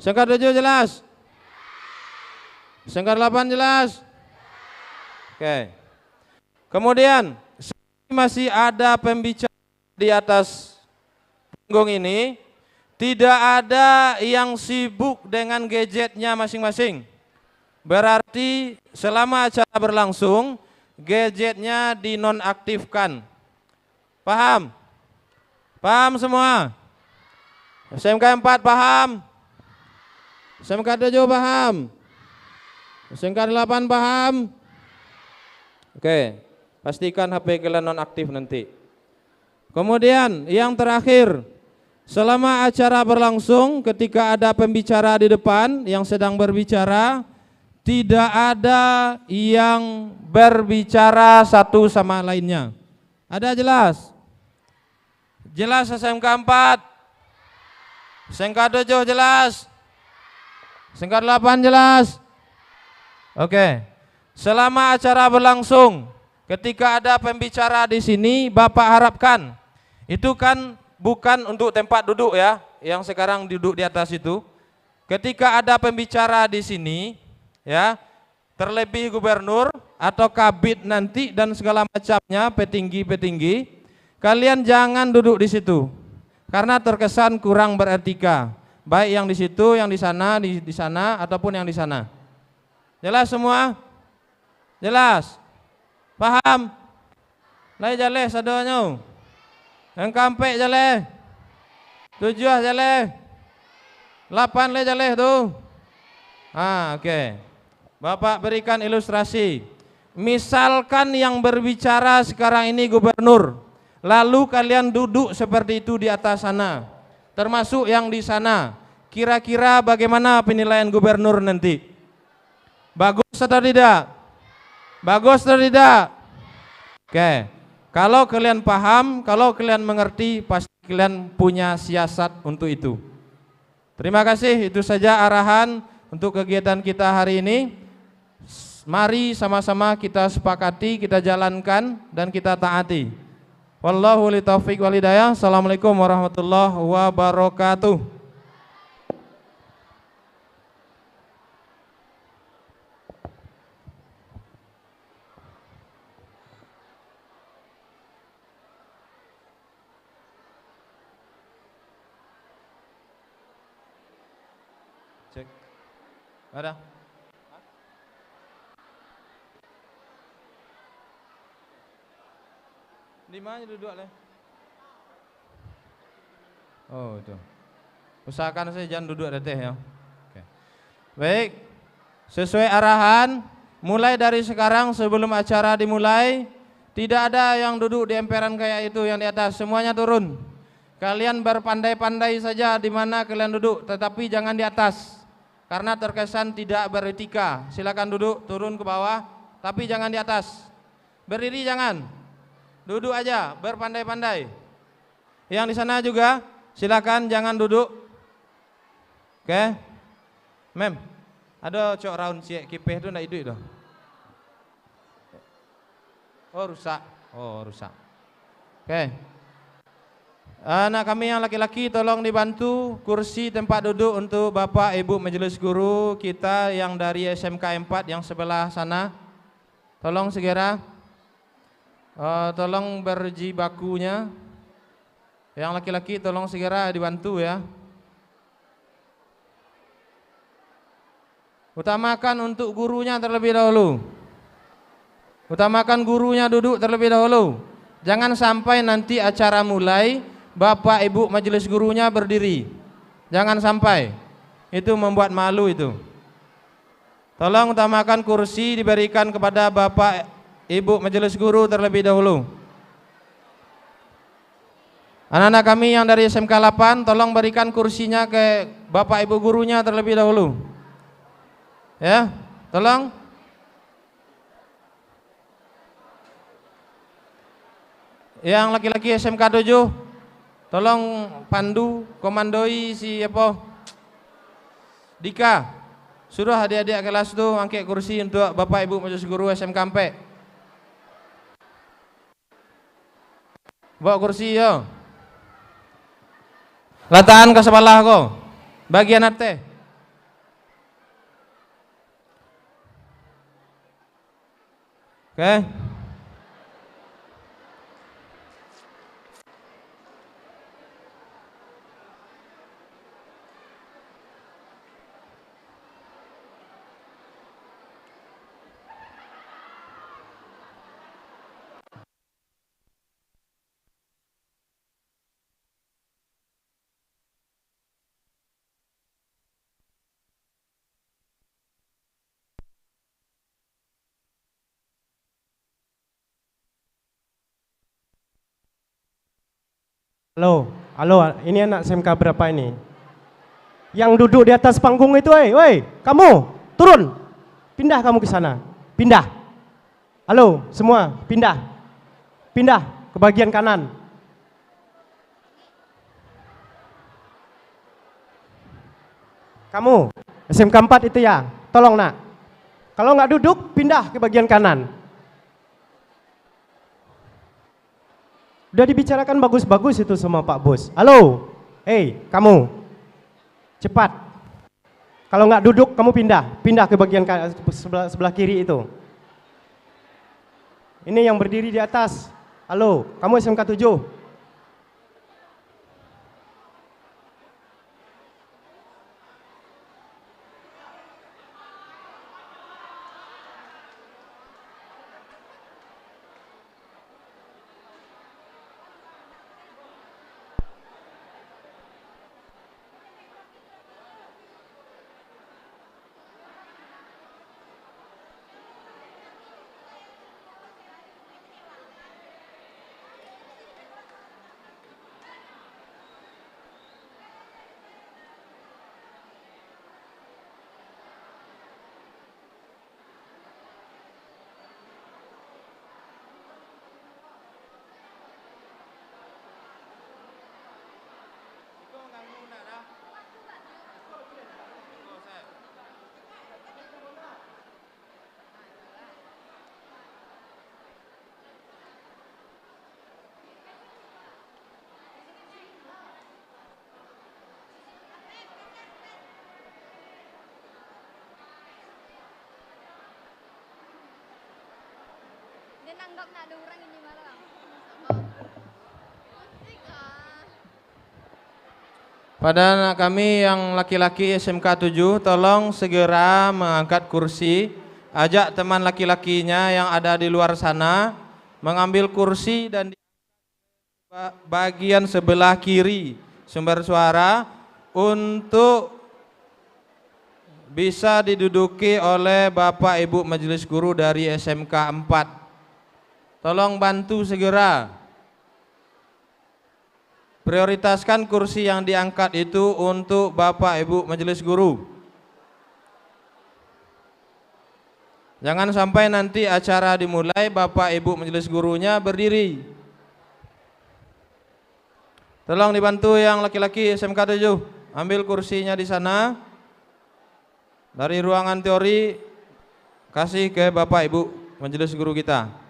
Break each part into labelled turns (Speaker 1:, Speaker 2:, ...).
Speaker 1: Sengkar 7 jelas? Sengkar 8 jelas? Oke. Kemudian masih ada pembicara di atas panggung ini, tidak ada yang sibuk dengan gadgetnya masing-masing. Berarti selama acara berlangsung, gadgetnya dinonaktifkan. Paham? Paham semua? SMK 4 paham? SMK 7 paham? SMK 8 paham? Oke, pastikan HP kalian nonaktif nanti. Kemudian yang terakhir, selama acara berlangsung ketika ada pembicara di depan yang sedang berbicara, tidak ada yang berbicara satu sama lainnya. Ada jelas? Jelas SMK 4? SMK 7 jelas? SMK 8 jelas? Oke. Selama acara berlangsung, ketika ada pembicara di sini, Bapak harapkan itu kan bukan untuk tempat duduk ya, yang sekarang duduk di atas itu. Ketika ada pembicara di sini, ya, terlebih gubernur atau kabid nanti dan segala macamnya, petinggi-petinggi, kalian jangan duduk di situ, karena terkesan kurang beretika. Baik yang di situ, yang di sana ataupun yang di sana. Jelas semua? Jelas? Paham? Lai jale sadonya. Yang kampe jale. 7 jale. 8 le jale tuh. Oke. Bapak berikan ilustrasi. Misalkan yang berbicara sekarang ini gubernur, lalu kalian duduk seperti itu di atas sana, termasuk yang di sana. Kira-kira bagaimana penilaian gubernur nanti? Bagus atau tidak? Bagus atau tidak? Oke. Kalau kalian paham, kalau kalian mengerti, pasti kalian punya siasat untuk itu. Terima kasih, itu saja arahan untuk kegiatan kita hari ini. Mari sama-sama kita sepakati, kita jalankan dan kita taati. Wallahu li taufiq wal hidayah. Assalamualaikum warahmatullahi wabarakatuh. Cek. Ada? Di mana duduk le? Oh itu. Usahakan saya jangan duduk teteh ya. Oke. Baik. Sesuai arahan, mulai dari sekarang sebelum acara dimulai, tidak ada yang duduk di emperan kayak itu yang di atas, semuanya turun. Kalian berpandai-pandai saja di mana kalian duduk, tetapi jangan di atas. Karena terkesan tidak beretika. Silakan duduk, turun ke bawah, tapi jangan di atas. Berdiri jangan. Duduk aja, berpandai-pandai. Yang di sana juga silakan jangan duduk. Oke. Mem, ada cok raun siek kipeh itu ndak itu. Oh, rusak. Oh, rusak. Oke. Anak kami yang laki-laki tolong dibantu kursi tempat duduk untuk Bapak Ibu Majelis Guru kita yang dari SMK 4 yang sebelah sana. Tolong segera. Tolong berjibakunya. Yang laki-laki tolong segera dibantu ya. Utamakan untuk gurunya terlebih dahulu. Utamakan gurunya duduk terlebih dahulu. Jangan sampai nanti acara mulai Bapak Ibu Majelis Gurunya berdiri. Jangan sampai. Itu membuat malu itu. Tolong utamakan kursi diberikan kepada Bapak Ibu Majelis Guru terlebih dahulu. Anak-anak kami yang dari SMK 8 tolong berikan kursinya ke Bapak Ibu gurunya terlebih dahulu. Ya, tolong. Yang laki-laki SMK 7 tolong pandu, komandoi si apa? Dika. Suruh adik-adik kelas itu angkat kursi untuk Bapak Ibu Majelis Guru SMK 4. Bawa kursi yo. Latahan ke sebelah ko. Bagian ate. Oke.
Speaker 2: Halo, halo, ini anak SMK berapa ini? Yang duduk di atas panggung itu, woi, kamu turun, pindah kamu ke sana, pindah. Halo, semua, pindah, pindah ke bagian kanan. Kamu SMK 4 itu ya, tolong nak. Kalau nggak duduk, pindah ke bagian kanan. Udah dibicarakan bagus-bagus itu sama Pak Bos. Halo, kamu, cepat. Kalau nggak duduk, kamu pindah ke bagian sebelah kiri itu. Ini yang berdiri di atas. Halo, kamu SMK 7.
Speaker 3: Dia nanggap nak ada orang ini malam.
Speaker 1: Pada anak kami yang laki-laki SMK 7, tolong segera mengangkat kursi. Ajak teman laki-lakinya yang ada di luar sana mengambil kursi dan di bagian sebelah kiri sumber suara untuk bisa diduduki oleh Bapak Ibu Majelis Guru dari SMK 4. Tolong bantu segera. Prioritaskan kursi yang diangkat itu untuk Bapak Ibu Majelis Guru. Jangan sampai nanti acara dimulai Bapak Ibu Majelis Gurunya berdiri. Tolong dibantu yang laki-laki SMK 7, ambil kursinya di sana. Dari ruangan teori kasih ke Bapak Ibu Majelis Guru kita.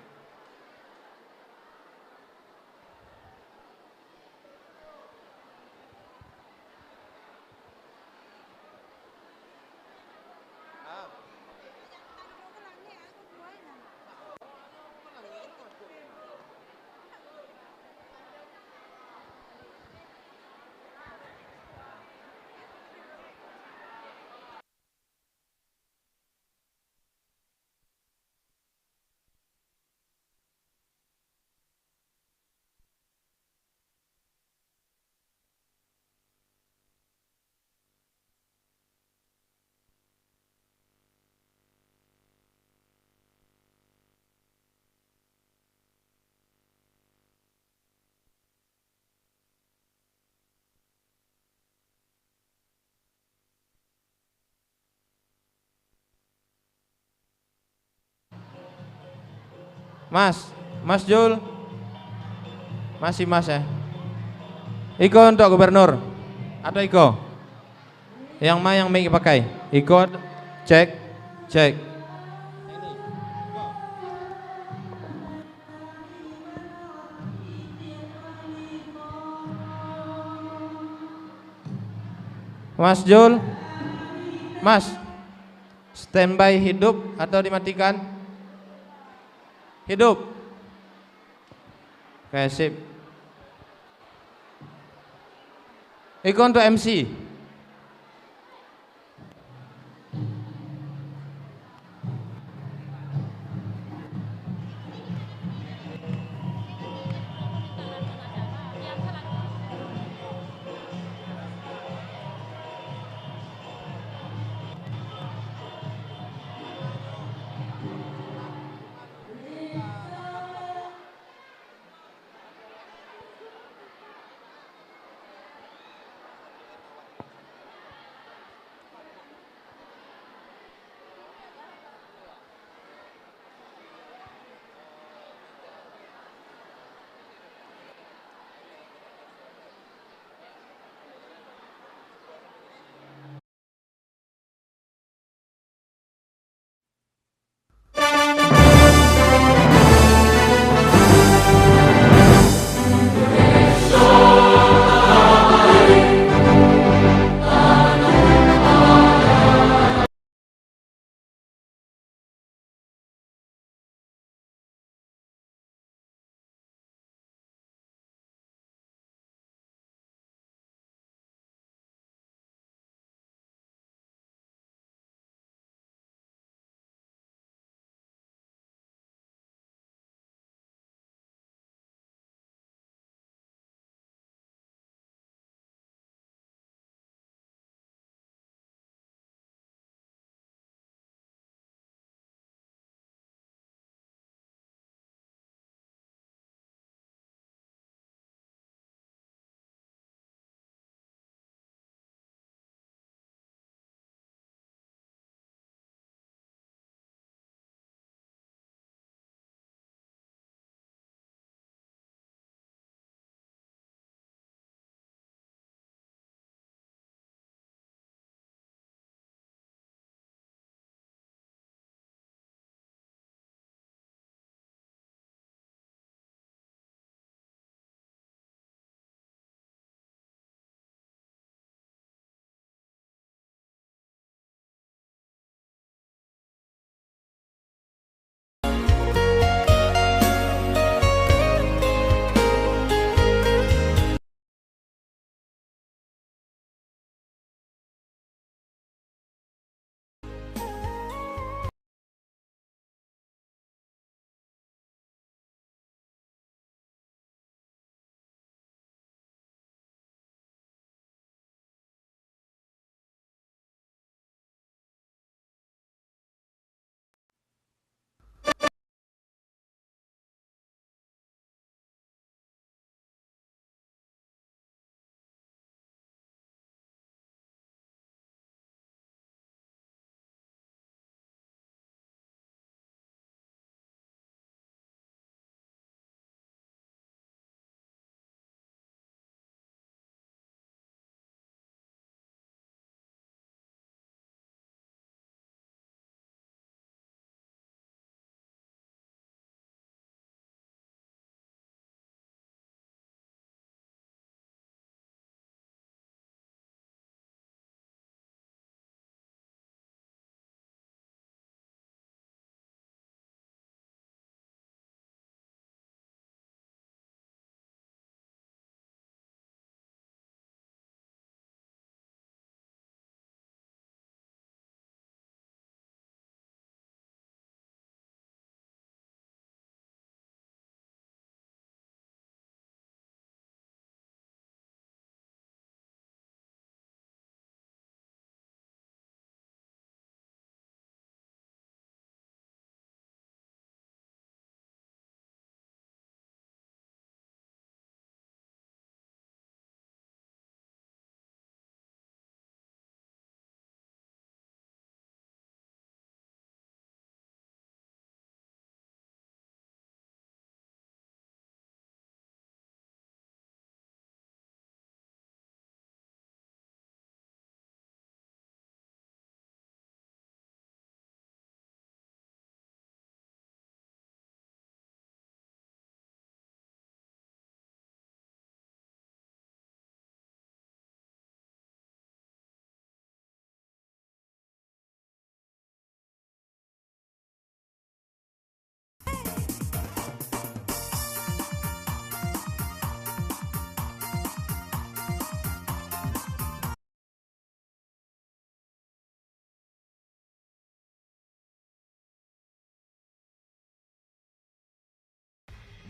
Speaker 1: Mas Jul, masih Mas ya. Iko untuk gubernur, atau Iko? Yang mana yang mic pakai? Iko, cek, cek. Mas Jul, Mas, standby hidup atau dimatikan? Hidup. Oke, sip. Iko untuk MC.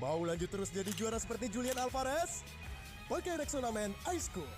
Speaker 4: Mau lanjut terus jadi juara seperti Julian Alvarez? Pakai Rexona Men Ice Cool.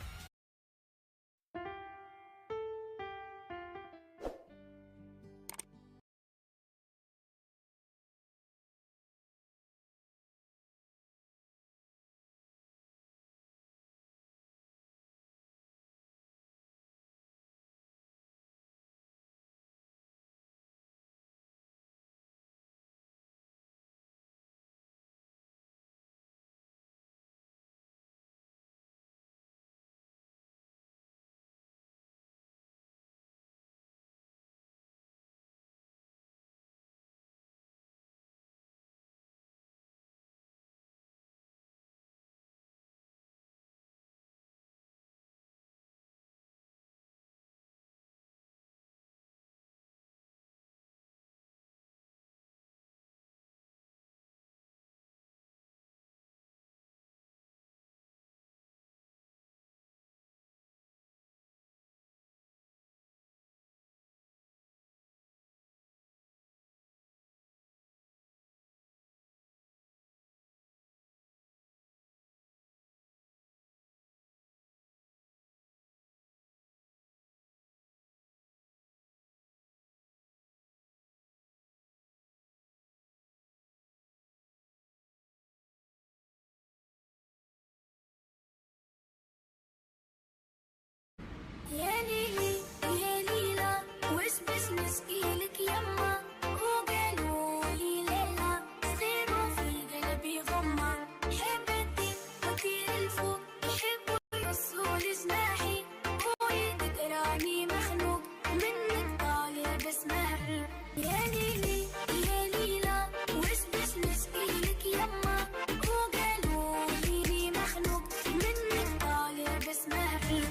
Speaker 5: يا ليلي يا ليلى وش بس نسقيلك يما وقالوا لي ليلى صغيروا في قلبي غمة حبتي وطير الفوق يحبوا يوصلوا لجناحي ويذكراني مخنوق منك طالع بسمعي يا ليلي يا ليلى وش بس نسقيلك يما وقالوا لي مخنوق منك طالع بسمعي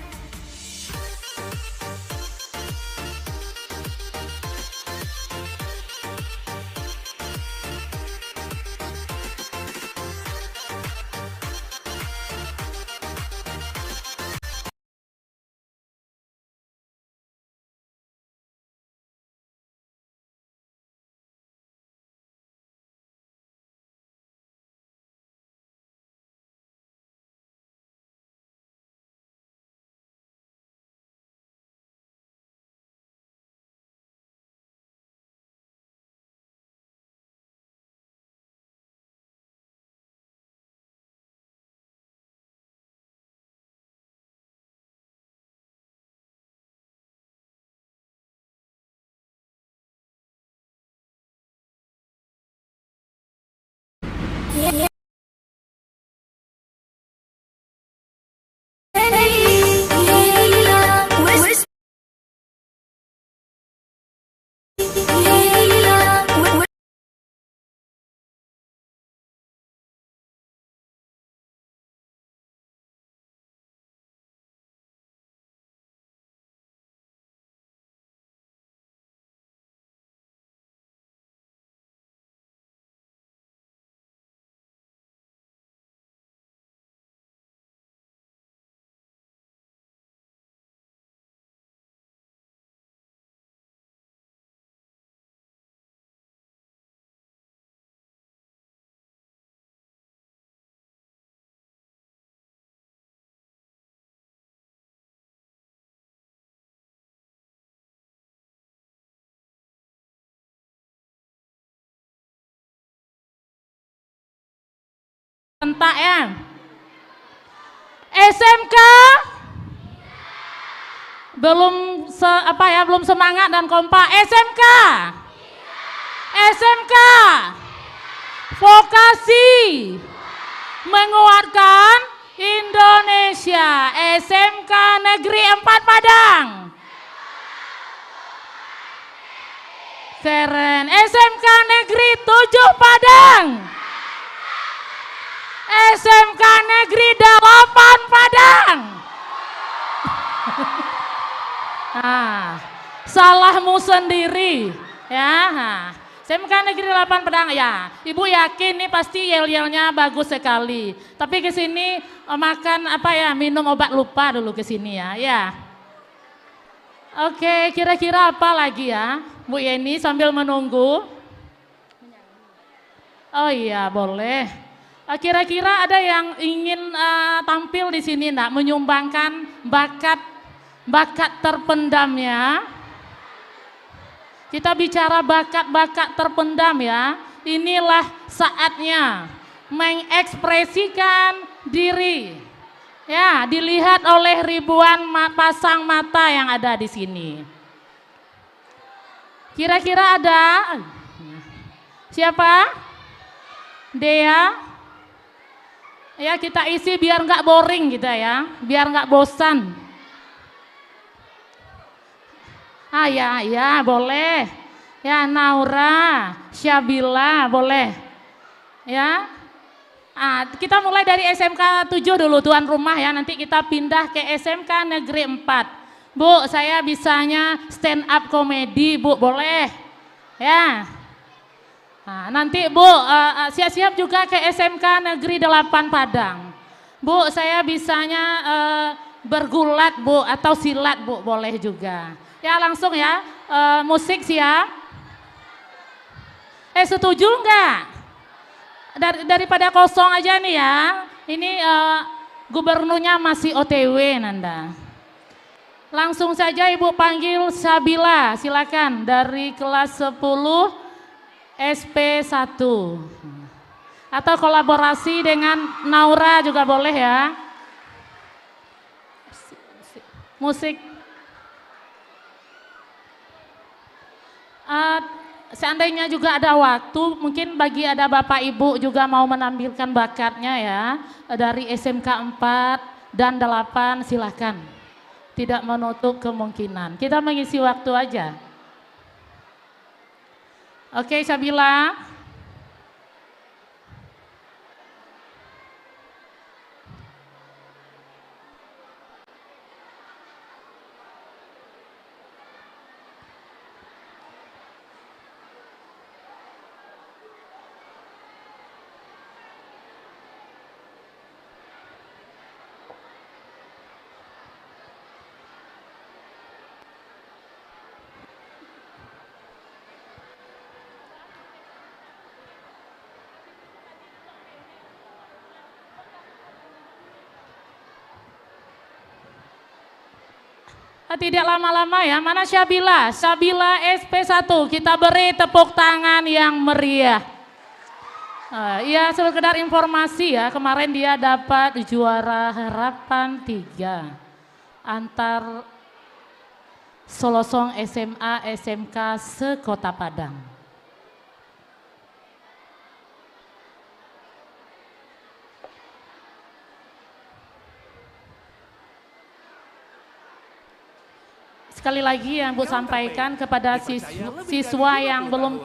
Speaker 5: Yeah.
Speaker 6: Entak ya. SMK belum semangat dan kompak. SMK. SMK. Vokasi menguatkan Indonesia. SMK Negeri 4 Padang. Keren. SMK Negeri 7 Padang. SMK Negeri 8 Padang. Nah, salahmu sendiri ya. SMK Negeri 8 Padang ya. Ibu yakin nih pasti yel-yelnya bagus sekali. Tapi ke sini makan minum obat lupa dulu ke sini ya. Ya. Oke, kira-kira apa lagi ya? Bu Yeni sambil menunggu. Oh iya, boleh. Kira-kira ada yang ingin tampil di sini enggak, menyumbangkan bakat terpendamnya? Kita bicara bakat-bakat terpendam ya. Inilah saatnya mengekspresikan diri. Ya, dilihat oleh ribuan pasang mata yang ada di sini. Kira-kira ada siapa? Dea? Ya, kita isi biar nggak boring gitu ya, biar nggak bosan. Ya boleh. Ya, Naura, Syabila boleh. Ya. Kita mulai dari SMK 7 dulu tuan rumah ya, nanti kita pindah ke SMK Negeri 4. Bu, saya bisanya stand up komedi, Bu, boleh? Ya. Nanti Bu, siap-siap juga ke SMK Negeri 8 Padang. Bu, saya bisanya bergulat, Bu, atau silat, Bu, boleh juga. Ya, langsung ya, musik siap. Setuju enggak? Daripada kosong aja nih ya, ini gubernurnya masih OTW Nanda. Langsung saja Ibu panggil Sabila, silakan dari kelas 10 SP1. Atau kolaborasi dengan Naura juga boleh ya. Musik. Seandainya juga ada waktu, mungkin bagi ada Bapak Ibu juga mau menampilkan bakatnya ya, dari SMK 4 dan 8 silakan. Tidak menutup kemungkinan. Kita mengisi waktu aja. Oke, Sabila. Tidak lama-lama ya, mana Syabila? Syabila SP1, kita beri tepuk tangan yang meriah. Ya, sekedar informasi ya, kemarin dia dapat juara harapan 3 antar Solosong SMA SMK se-Kota Padang. Sekali lagi yang Bu sampaikan kepada siswa yang belum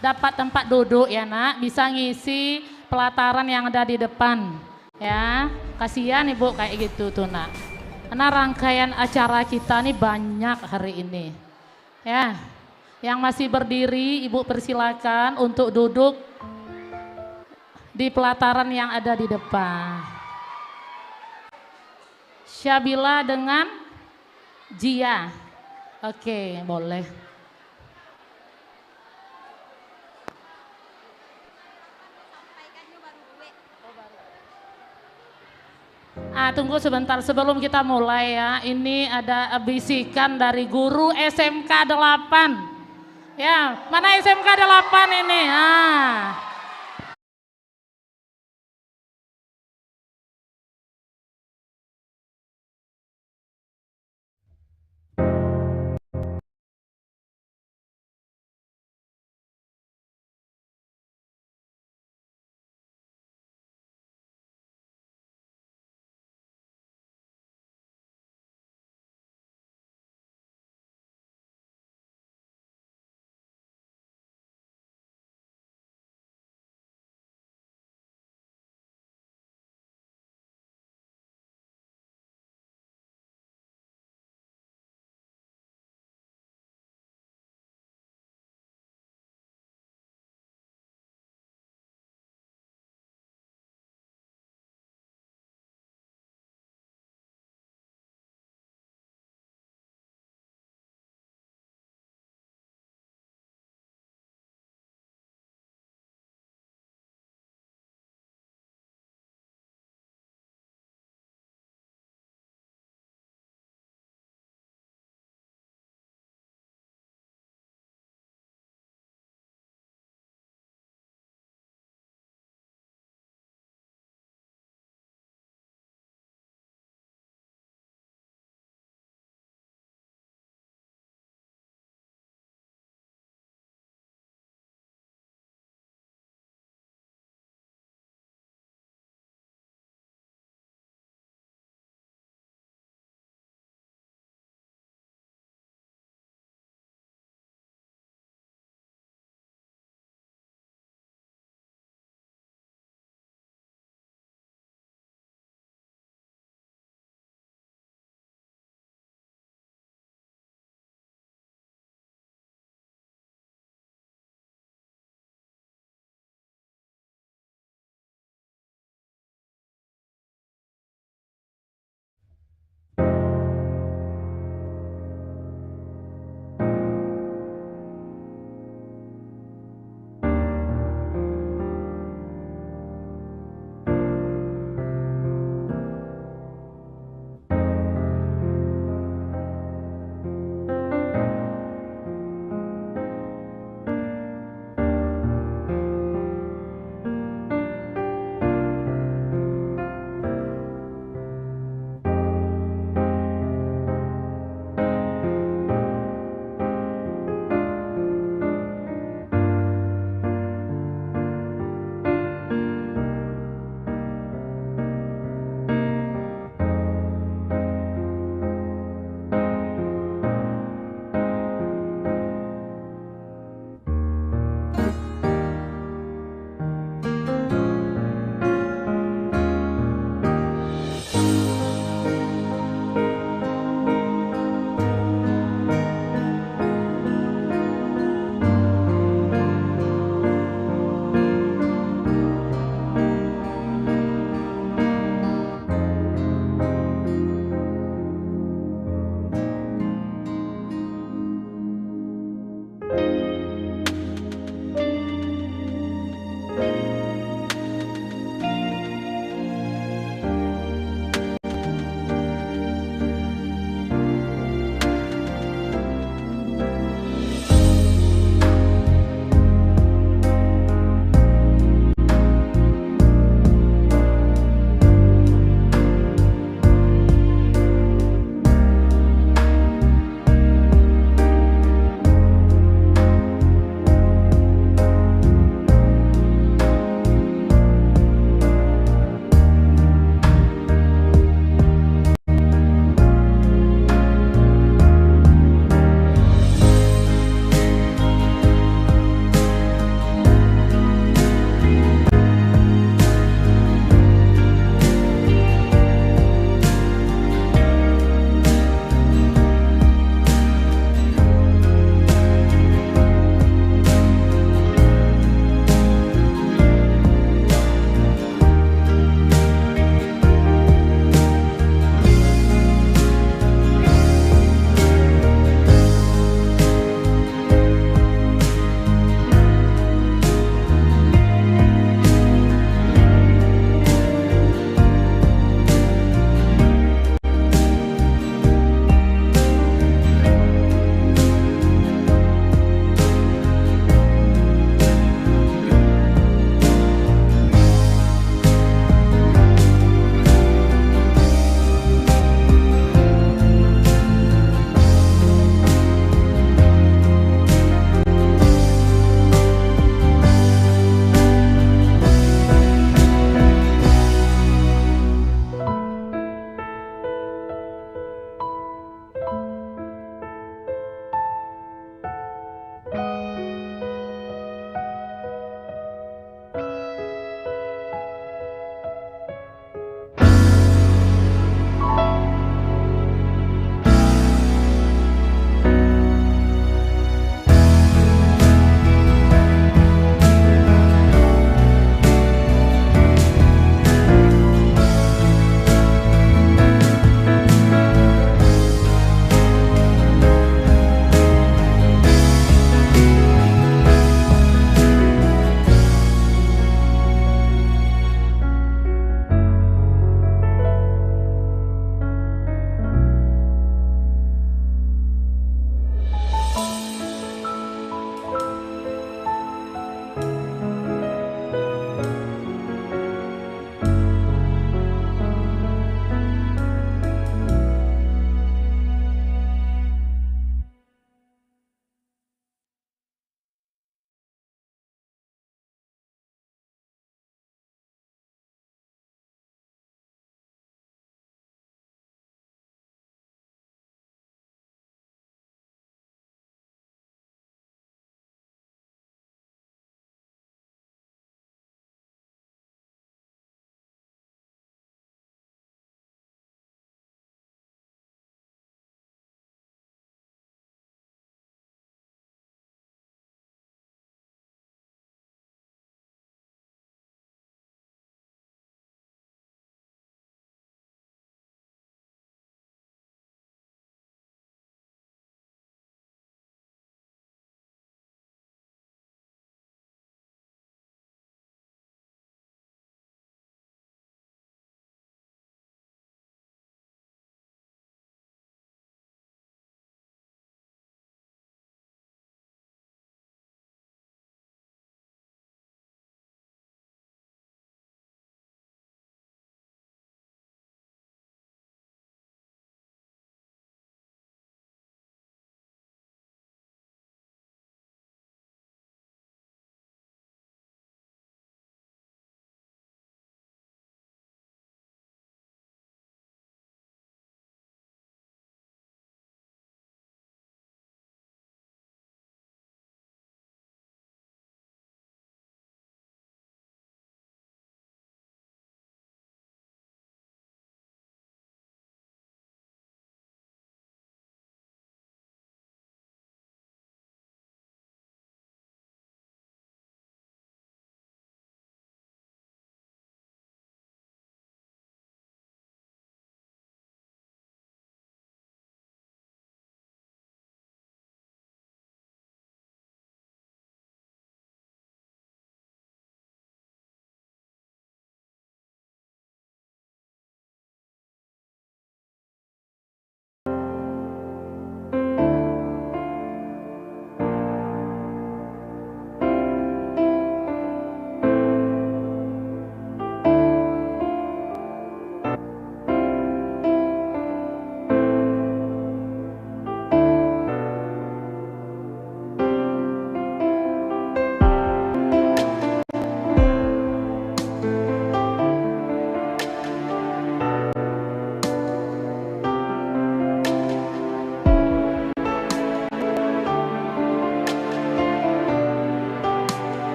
Speaker 6: dapat tempat duduk ya nak, bisa ngisi pelataran yang ada di depan ya. Kasihan Ibu kayak gitu tuh nak. Karena rangkaian acara kita nih banyak hari ini. Ya. Yang masih berdiri Ibu persilakan untuk duduk di pelataran yang ada di depan. Syabila dengan Jia, oke boleh. Tunggu sebentar sebelum kita mulai ya. Ini ada bisikan dari guru SMK 8. Ya, mana SMK 8 ini?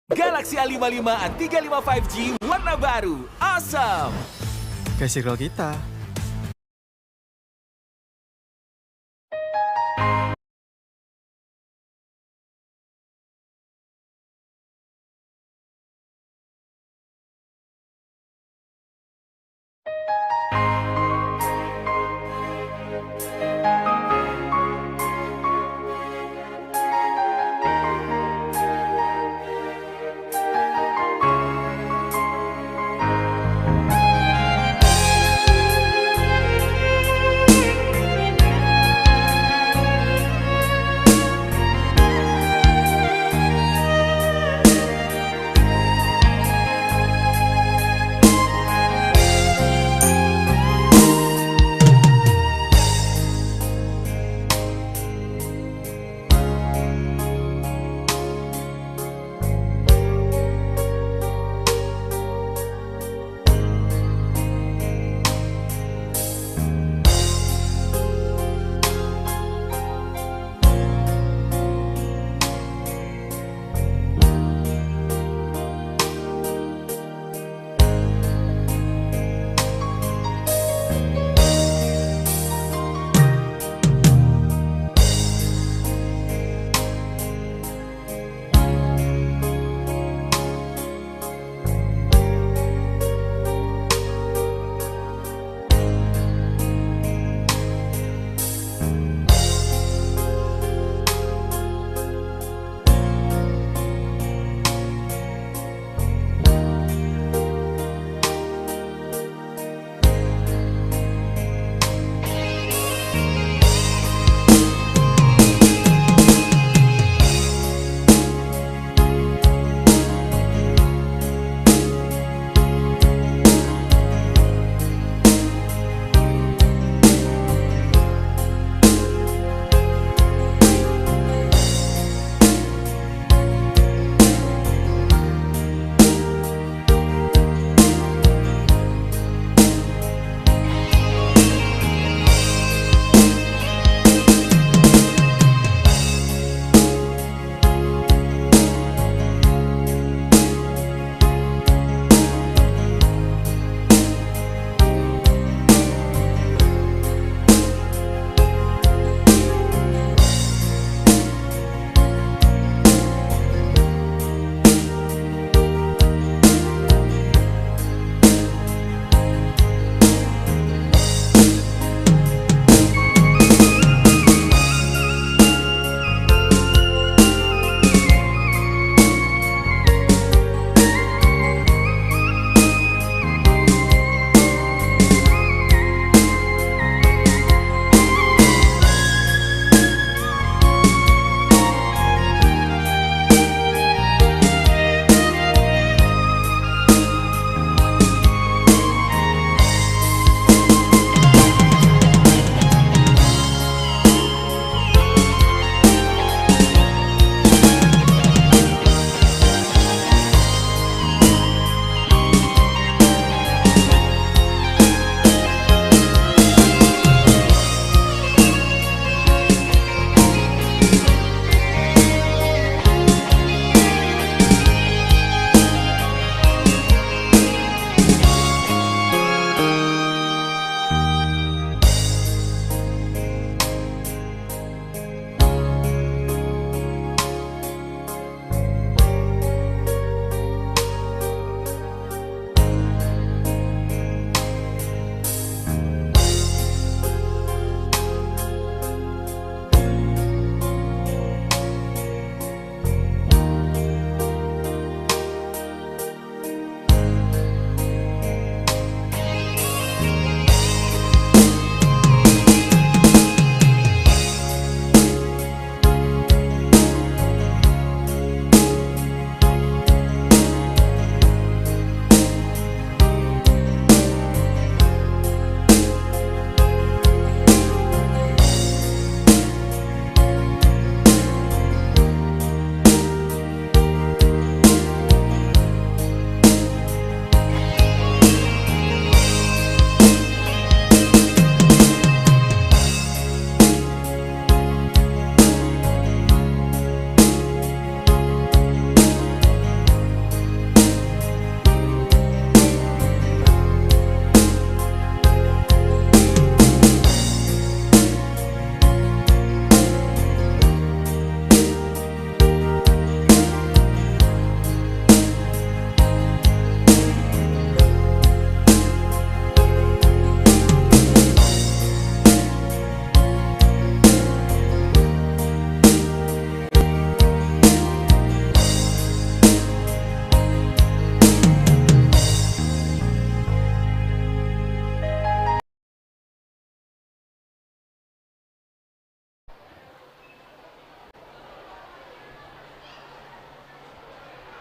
Speaker 7: Galaxy A55 A35 5G warna baru. Awesome.
Speaker 8: Ke circle kita.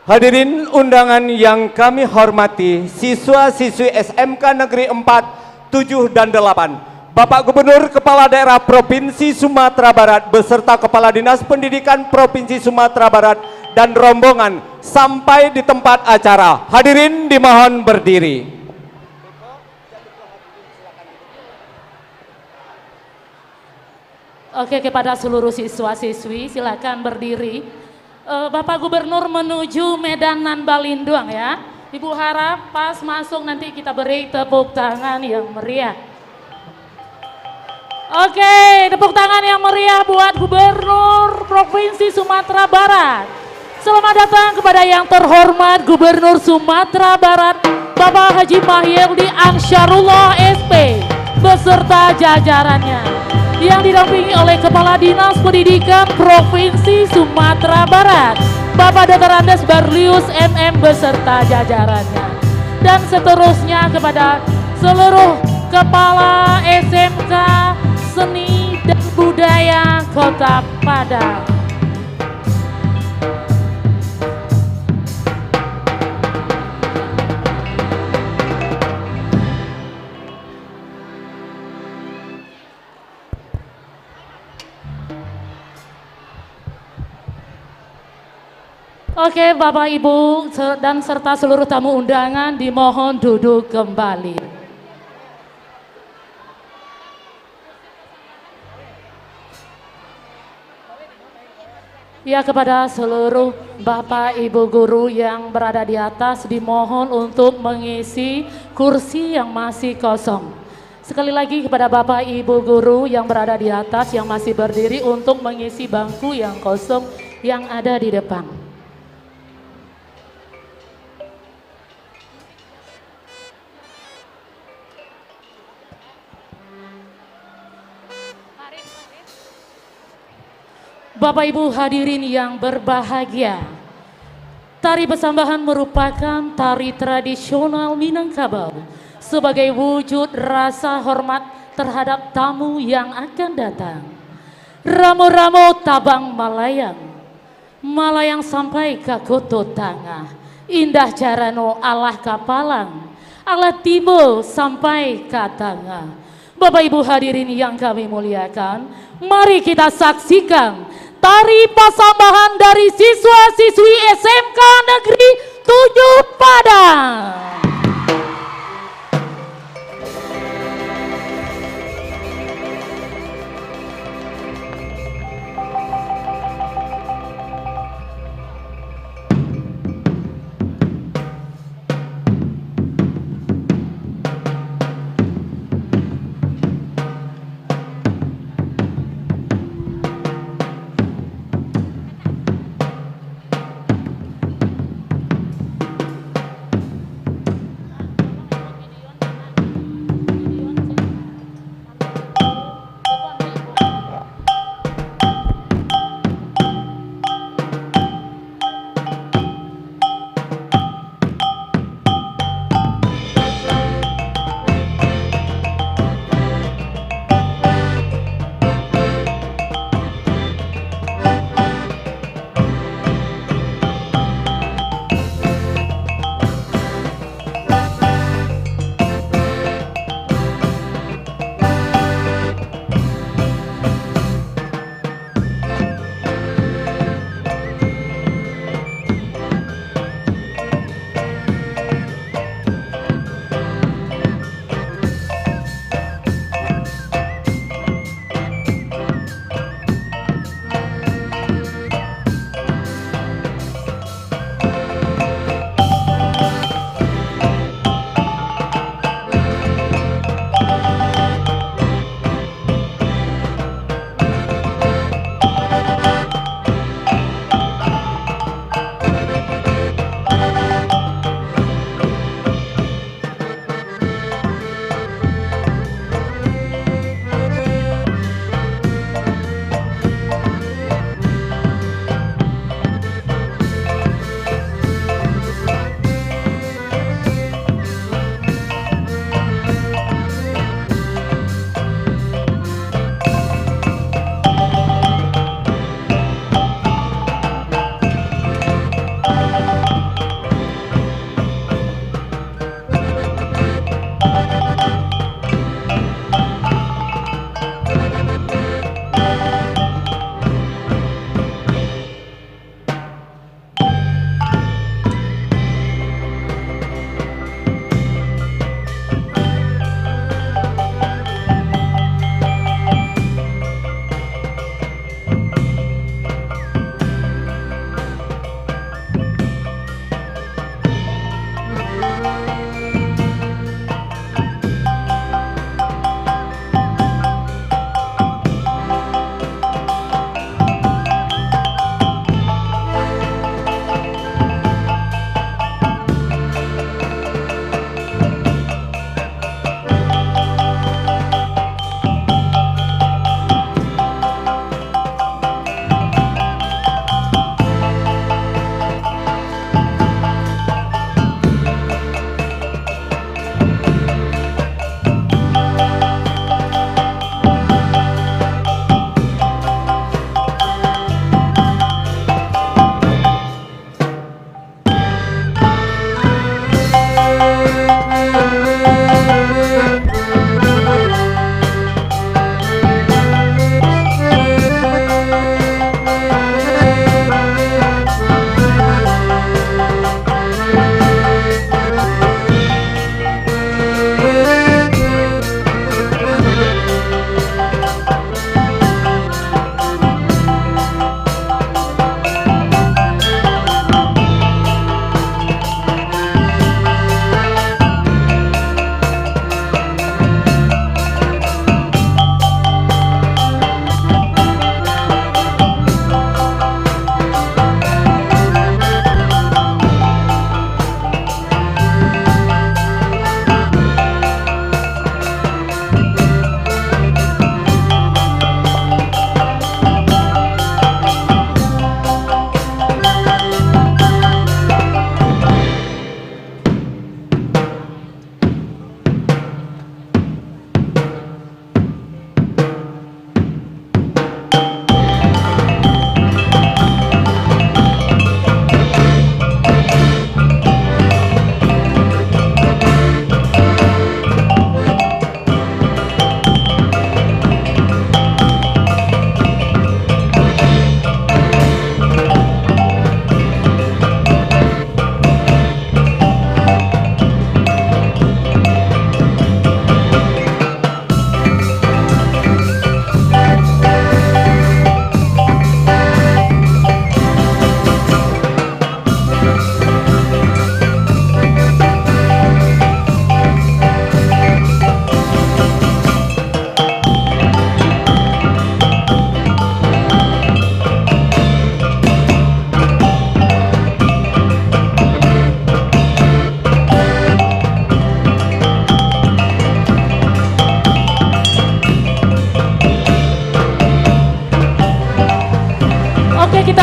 Speaker 9: Hadirin undangan yang kami hormati, siswa-siswi SMK Negeri 4, 7, dan 8. Bapak Gubernur Kepala Daerah Provinsi Sumatera Barat beserta Kepala Dinas Pendidikan Provinsi Sumatera Barat dan rombongan sampai di tempat acara. Hadirin dimohon berdiri.
Speaker 6: Oke, kepada seluruh siswa-siswi silakan berdiri. Bapak Gubernur menuju Medanan Balinduang ya. Ibu harap pas masuk nanti kita beri tepuk tangan yang meriah. Oke, tepuk tangan yang meriah buat Gubernur Provinsi Sumatera Barat. Selamat datang kepada yang terhormat Gubernur Sumatera Barat, Bapak Haji Mahyildi Ansyarullah SP, beserta jajarannya, yang didampingi oleh Kepala Dinas Pendidikan Provinsi Sumatera Barat, Bapak Dr. Andes Barlius MM beserta jajarannya. Dan seterusnya kepada seluruh Kepala SMK Seni dan Budaya Kota Padang. Oke, Bapak, Ibu, dan serta seluruh tamu undangan dimohon duduk kembali. Ya, kepada seluruh Bapak, Ibu guru yang berada di atas dimohon untuk mengisi kursi yang masih kosong. Sekali lagi kepada Bapak, Ibu guru yang berada di atas yang masih berdiri untuk mengisi bangku yang kosong yang ada di depan. Bapak Ibu hadirin yang berbahagia, tari Besambahan merupakan tari tradisional Minangkabau sebagai wujud rasa hormat terhadap tamu yang akan datang. Ramo-ramo tabang malayang, malayang sampai ke koto tangah, indah carano alah kapalang, alah tibo sampai ke tangah. Bapak Ibu hadirin yang kami muliakan, mari kita saksikan tari Pasambahan dari siswa-siswi SMK Negeri 7 Padang.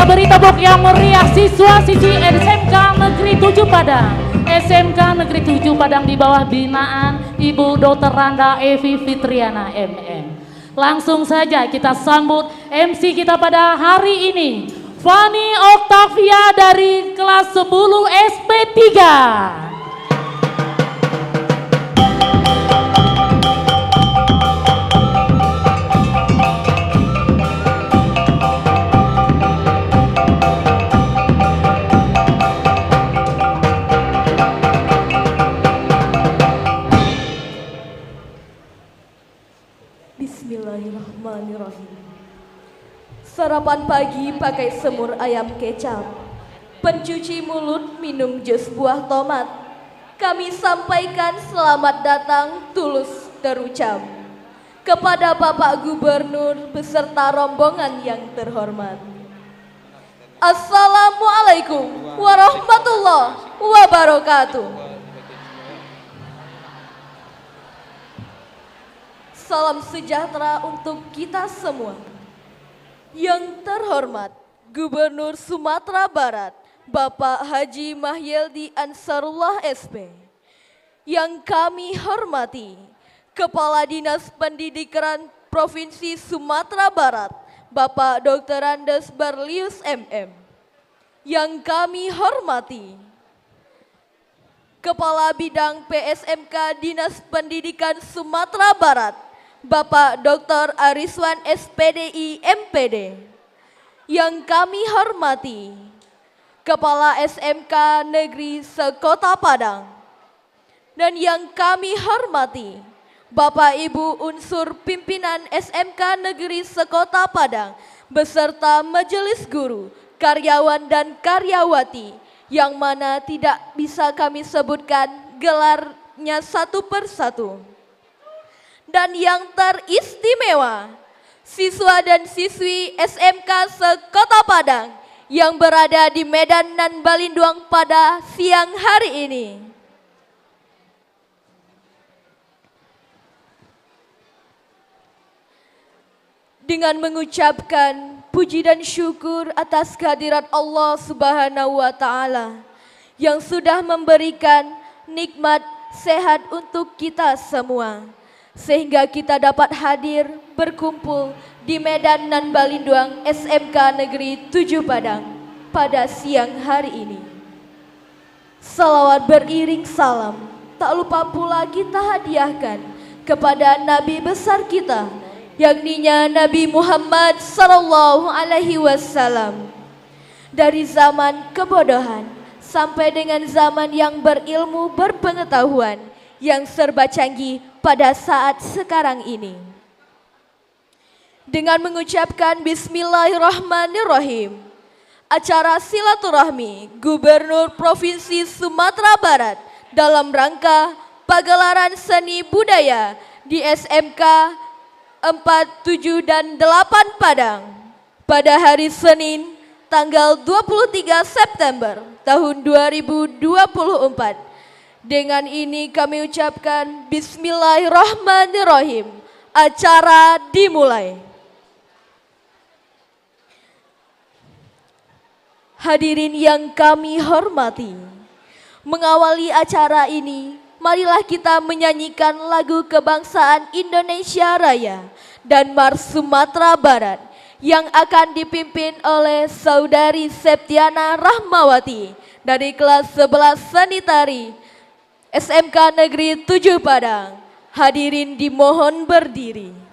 Speaker 6: kita beri tepuk yang meriah siswa-siswi SMK Negeri 7 Padang. SMK Negeri 7 Padang di bawah binaan Ibu Dr. Randa Evi Fitriana MM. Langsung saja kita sambut MC kita pada hari ini, Fani Octavia dari kelas 10 SP3.
Speaker 10: Bismillahirrahmanirrahim. Sarapan pagi pakai semur ayam kecap, pencuci mulut minum jus buah tomat. Kami sampaikan selamat datang tulus terucap kepada Bapak Gubernur beserta rombongan yang terhormat. Assalamualaikum warahmatullahi wabarakatuh. Salam sejahtera untuk kita semua. Yang terhormat Gubernur Sumatera Barat Bapak Haji Mahyeldi Ansarullah SP. Yang kami hormati Kepala Dinas Pendidikan Provinsi Sumatera Barat Bapak Dr. Andes Barlius MM. Yang kami hormati Kepala Bidang PSMK Dinas Pendidikan Sumatera Barat Bapak Dr. Ariswan SPDI MPD. Yang kami hormati Kepala SMK Negeri Sekota Padang. Dan yang kami hormati Bapak Ibu unsur pimpinan SMK Negeri Sekota Padang beserta majelis guru, karyawan dan karyawati yang mana tidak bisa kami sebutkan gelarnya satu persatu. Dan yang teristimewa, siswa dan siswi SMK Sekota Padang yang berada di Medan dan Balinduang pada siang hari ini. Dengan mengucapkan puji dan syukur atas kehadirat Allah Subhanahu wa Ta'ala yang sudah memberikan nikmat sehat untuk kita semua, sehingga kita dapat hadir berkumpul di Medan dan Balinduang SMK Negeri 7 Padang pada siang hari ini. Salawat beriring salam tak lupa pula kita hadiahkan kepada Nabi besar kita, yakninya Nabi Muhammad sallallahu alaihi wasallam. Dari zaman kebodohan sampai dengan zaman yang berilmu berpengetahuan yang serba canggih pada saat sekarang ini. Dengan mengucapkan Bismillahirrahmanirrahim, acara silaturahmi Gubernur Provinsi Sumatera Barat dalam rangka pagelaran seni budaya di SMK 4, 7, dan 8 Padang pada hari Senin tanggal 23 September tahun 2024. Dengan ini kami ucapkan Bismillahirrahmanirrahim. Acara dimulai. Hadirin yang kami hormati, mengawali acara ini, marilah kita menyanyikan lagu kebangsaan Indonesia Raya dan Mars Sumatera Barat yang akan dipimpin oleh Saudari Septiana Rahmawati dari kelas 11 Sanitari SMK Negeri 7 Padang. Hadirin dimohon berdiri.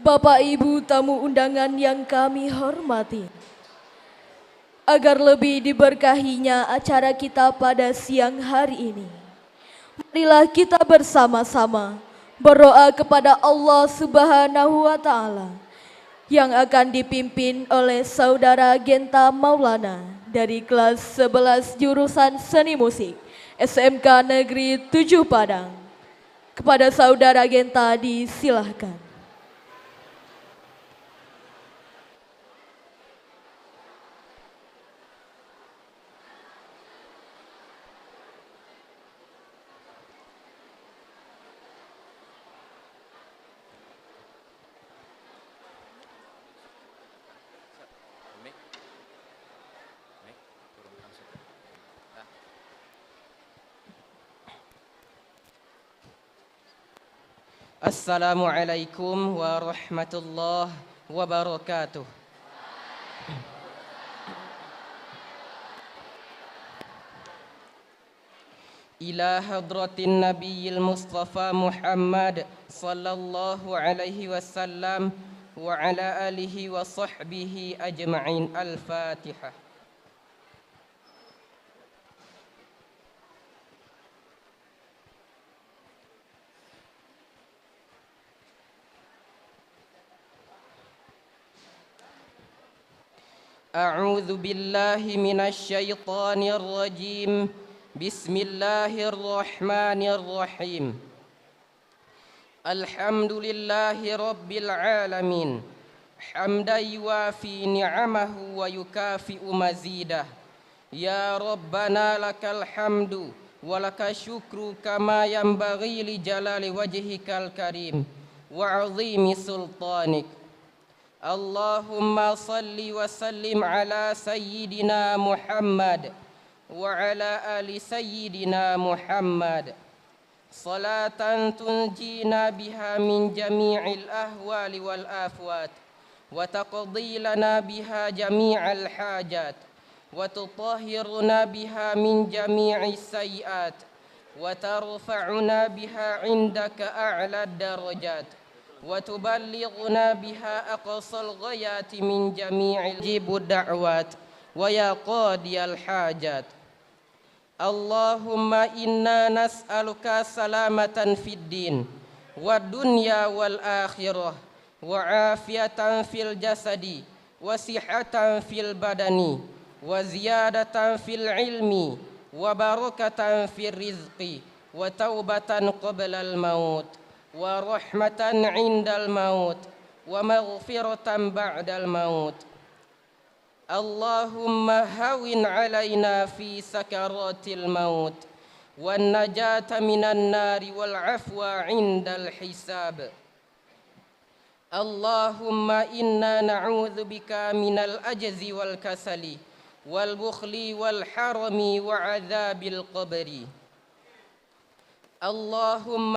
Speaker 10: Bapak Ibu tamu undangan yang kami hormati, agar lebih diberkahinya acara kita pada siang hari ini, marilah kita bersama-sama berdoa kepada Allah Subhanahu wa Ta'ala yang akan dipimpin oleh Saudara Genta Maulana dari kelas 11 jurusan Seni Musik SMK Negeri 7 Padang. Kepada Saudara Genta disilahkan.
Speaker 11: Assalamualaikum warahmatullahi wabarakatuh. Ila hadratin Nabiyil Mustafa Muhammad sallallahu alaihi wasallam wa ala alihi wa sahbihi ajma'in. Al-Fatihah. أعوذ بالله من الشيطان الرجيم بسم الله الرحمن الرحيم الحمد لله رب العالمين حمدا يوافي نعمه ويكافئ مزيده يا ربنا لك الحمد ولك الشكر كما ينبغي لجلال وجهك الكريم وعظيم سلطانك اللهم صل وسلم على سيدنا محمد وعلى آل سيدنا محمد صلاة تنجينا بها من جميع الأهوال والآفات وتقضي لنا بها جميع الحاجات وتطهرنا بها من جميع السيئات وترفعنا بها عندك أعلى الدرجات وتبلغنا بها أقصى الغايات من جميع جيب الدعوات ويا قاضي الحاجات اللهم إنا نسألك سلامة في الدين والدنيا والآخرة وعافية في الجسد وصحة في البدن وزيادة في العلم وبركة في الرزق وتوبة قبل الموت ورحمة عند الموت ومغفرة بعد الموت اللهم هون علينا في سكرات الموت والنجاة من النار والعفو عند الحساب اللهم إنا نعوذ بك من العجز والكسل والبخل والحرم وعذاب القبر اللهم